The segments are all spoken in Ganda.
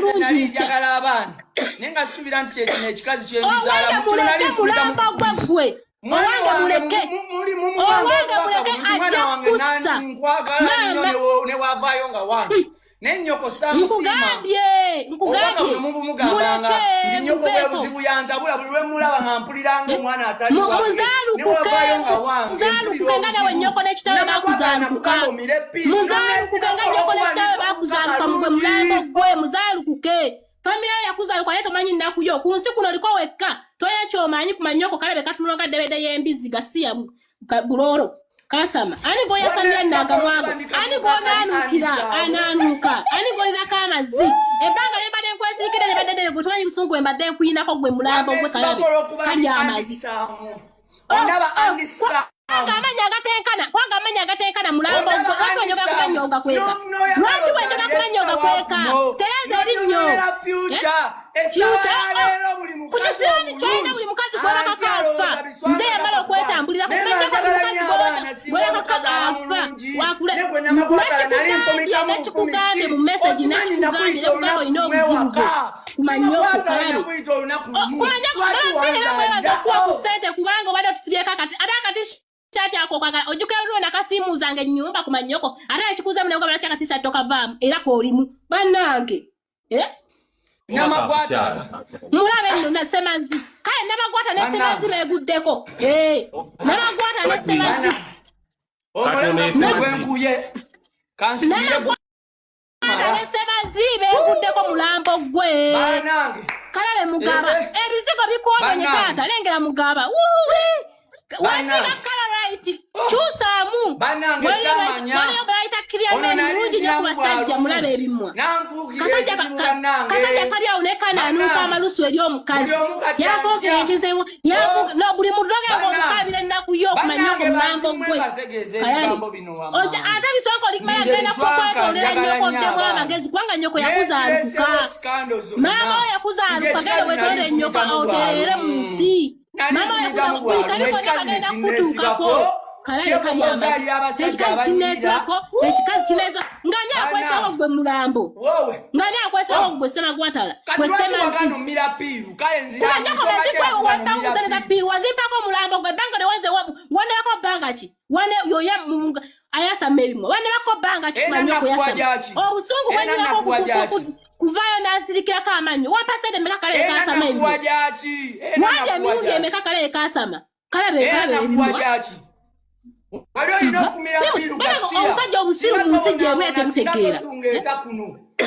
bulungi njagala abaana nenga subira nti kyekino ekikazi kyembizaala muleke mulamba gwegwe owange muleke ajja kussa newavaayo nga wange nenyoko nkugambye muleke ndi nyoko bwe buzibu yantabula buli lwe mulaba nga mpuliranga omwana atali muzaalukuke nga nawe nyoko n'ekitawe bakuzaalukuka muzaalukuke nga nyoko n'ekitawe bakuzaaluka mugwe mulambo gwe muzaalukuke famira yakuzaaluka naye tomanyi nnaku yo ku nsi kuno oliko wekka toyina kyomanyi kumanya nyoko kalabe katunula nga ddebedde y'embizi gasiya bulolo kasama ani go yasamya naga mwabo ani go nanukira ananuka ani go lirako amazzi ebbanga lyembadde nkwesikire lyembadde gutwanyi busungu embadde nkuyinako gwe mulambo gwe kalabe kali amazzi kwanga amanya agatenkana mulambo gwe lwaki wenjoga kumanyonga kweka lwaki wenjoga kumanyonga kweka tereza erinnyo kukisirani kyolina buli mukazi gwebakakafa nze yamala okwetambulira kumanyako buli mukazi gwebakakafa nakikugambye nakikugambye mu meseji nakikugambye nekugamba olina obuzibu bwe kumanyoko kalabe kumanyako malampirira mwebaza okuwa ku ssente kubanga obadde otusibyeko akati ate akati Tati ako kwagala ojukira lwo nakasimu zange nyumba kumanyoko ate ekikuza mune ngabala chaka tisha toka vamu era ko olimu banange namagwata mulabe nno nasemazi kale namagwata nesemazi beguddeko namagwata nesemazi omulema gwenkuye kansubire nesemazi beguddeko mulambo gwe banange kale mugaba ebizigo bikwonye tata lengera mugaba wasiga kala right chusamu banange samanya waliyo baita kiriameni mulungi nyo kubasajja mulabe ebimwa kasajja kali awonekana anuuka amalusu eri omukazi yakoveetezewo no buli mudoge ng'omukabira ennaku yo okumanya omulambo gwe ate bisooka olimaya genda kukwetondera nnyoko oddemu amagezi kubanga nnyoko yakuzaalukuka maama we yakuzaaluka genda wetondera ennyoko otereere mu nsi mama yakuzaaluka kutuukako kalale kali amazzi ekikazi kineezako ekikazi kineeza nga ani akwesawo gwe mulambo nga ani akwesawo gwe semagwatala gwe semazi kumanyako bazikwe wandakuzaneza piiru wazimpako omulambo gwe ebbanga leweze wanebako bbanga ki yoya ayasama ebimwe wanebako bbanga ki kumanyako yasama obusungu bwenyinako kuvaayo nasirikirako amanyi wampa sente emeka kalale kasama ebimwe wanje emirundi emeka kalale kasama kalabe ebimwe waliwo ino okumira piiru gasiya omusajja obusiru mu nsi gyebwe yatemutegeera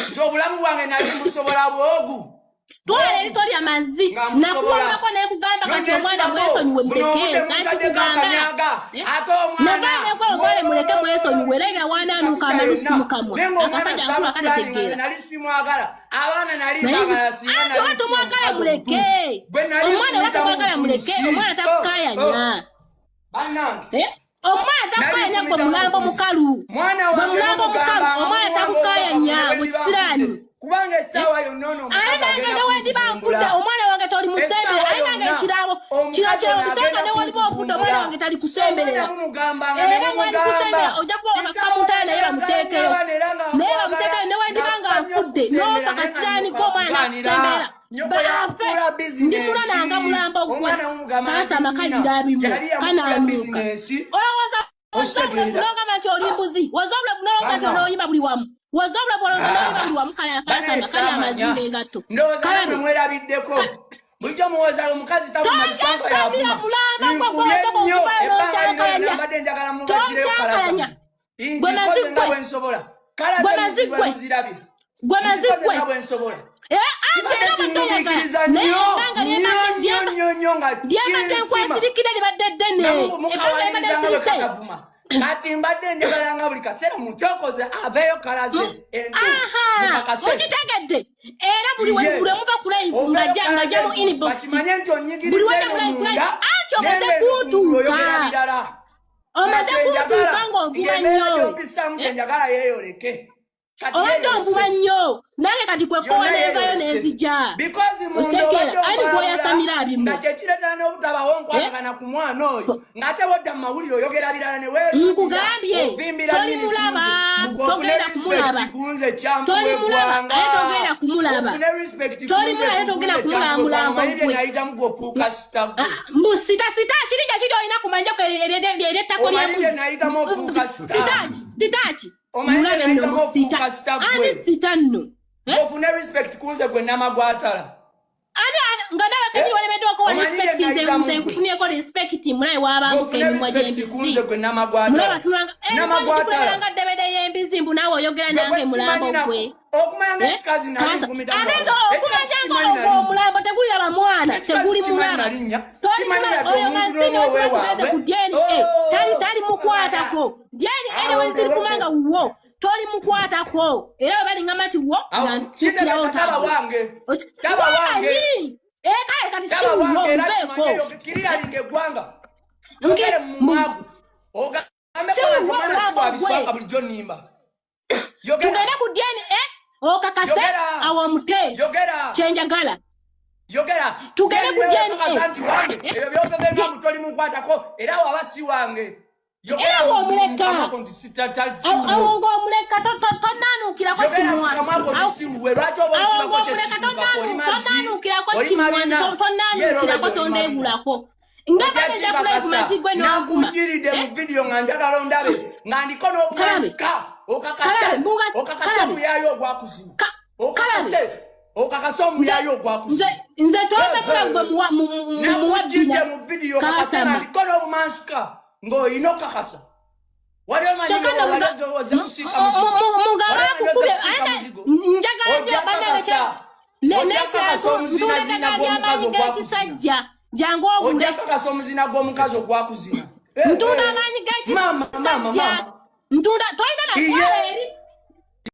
nti obulamu bwange nali mbusobola bwogu twala eritori amazzi nakuwonako nekugamba kati omwana mwesonyiwe mulekeeza nkikugamba navaaneko omwana muleke mwesonyiwe erega wanaanuuka amalusi mukamwa akasajja nkulu akaletegeera anti watomwagala muleke omwana watomwagala muleke omwana takukayanya omwana takukayanya gwe mulambo mukalu gwe mulambo mukalu omwana takukayanya gwe kisirani ate nange newedi banfudde omwana wange toli musembere ate nange ekirabo kino bisanga newoliba ofudde omwana wange tali kusemberera era mwali kusembera ojja kuba wakakamutala naye bamuteekeyo naye bamuteekeyo newedi banga nfudde nofa kasirani g'omwana nakusembera bafe ndimulonanga mulambo gwe kasama kagira bimwe kananuuka olowooza wazobule bulongama nti oli mbuzi wazobule bulonga nti onooyimba buli wamu wazobule bulonga nooyimba buli wamu kasama kali amazinga engatto kalabe mwerabiddeko bulijjo muwozaala omukazi tabumabisango yavuma nnyo ebbanga lino nabadde njagala mubagireyo kalaza nkinkoze bwensobola kalaze muzirabye nkikoze bwensobola kati mbadde njagalanga buli kaseera mukyokoze aveeyo kalaze okitegedde era buli wemuva kuleivu ngajja mu inbox buli wajamulaimunda anti omaze kutuuka omaze kutuuka ng'ovuba nnyo njagala yeeyoleke Ondo mbuwanyo. Nange kati kwe kwa neva yo nezija. Because Osekela, ali kwa Samira abimbo. Na chechile tana utaba honko akana kumwana oyo. Ngate woda mawuliro yogera bilala ne wewe. Nkugambye. Toli mulaba. Togera kumulaba. Toli mulaba. Togera kumulaba. Toli mulaba togera kumulaba mulambo kwe. Naita mgofuka stab. Musita chirija chiri oina kumanja ko ereta ko ya muzi. Naita mofuka stab. Sitachi. Mulabe no sita. Ani sita no. Ofune respect kunze gwe namagwatala. Ani nganawe kati wale medo ko respect nze kufunie ko respect mulai waba ko emu mwajembi. Kunze gwe namagwatala. Mulaba tunanga namagwatala nga debede yembizimbu nawo yogera nange mulambo kwe. Okumanya chikazi na ngumita. Anezo okumanya ngo mulambo teguli aba mwana teguli mulaba. Oyo mazini otuweze kujeni tali mukwata ko. Jeni anyway ziri kumanga uwo. Toli mukwata ko. Era bali ngamati wo nantukira otaba wange. Taba wange. Kale kati si uwo mbeko. Kiri alinge gwanga. Ngere mwagu. Oga ameko kumana siwa biswanga bulijo nimba. Tugenda kudyeni okakase awo mute. Yogera. Chenja gala. Yogera. Tugenda kudyeni ebyo byoto bega mutoli mukwata ko era wabasi wange. Ewo muleka. Awongo muleka tonanukira kwa chimwana. Awongo muleka tonanukira kwa chimwana. Tonanukira kwa tondegulako. Ngabane jakula kumazigwe no akuma. Nakujiride mu video nganjagala ondabe. Ngandikono okuska. Okakasa muyayo gwakuzima. Okakasa muyayo gwakuzima. Nze tobe mulagwe muwabina. Mu video kakasema ndikono omanska. Ngo inoka kasa. Wale manyo walazo wazemusika muzigo. Mugaba kukube ana njaganja bandage necha somuzina gwa mukazo gwa kisajja. Jango ogule. Ojaka somuzina gwa mukazo gwa kuzina. Ntunda manyi gachi. Mama. Ntunda toina na kweli.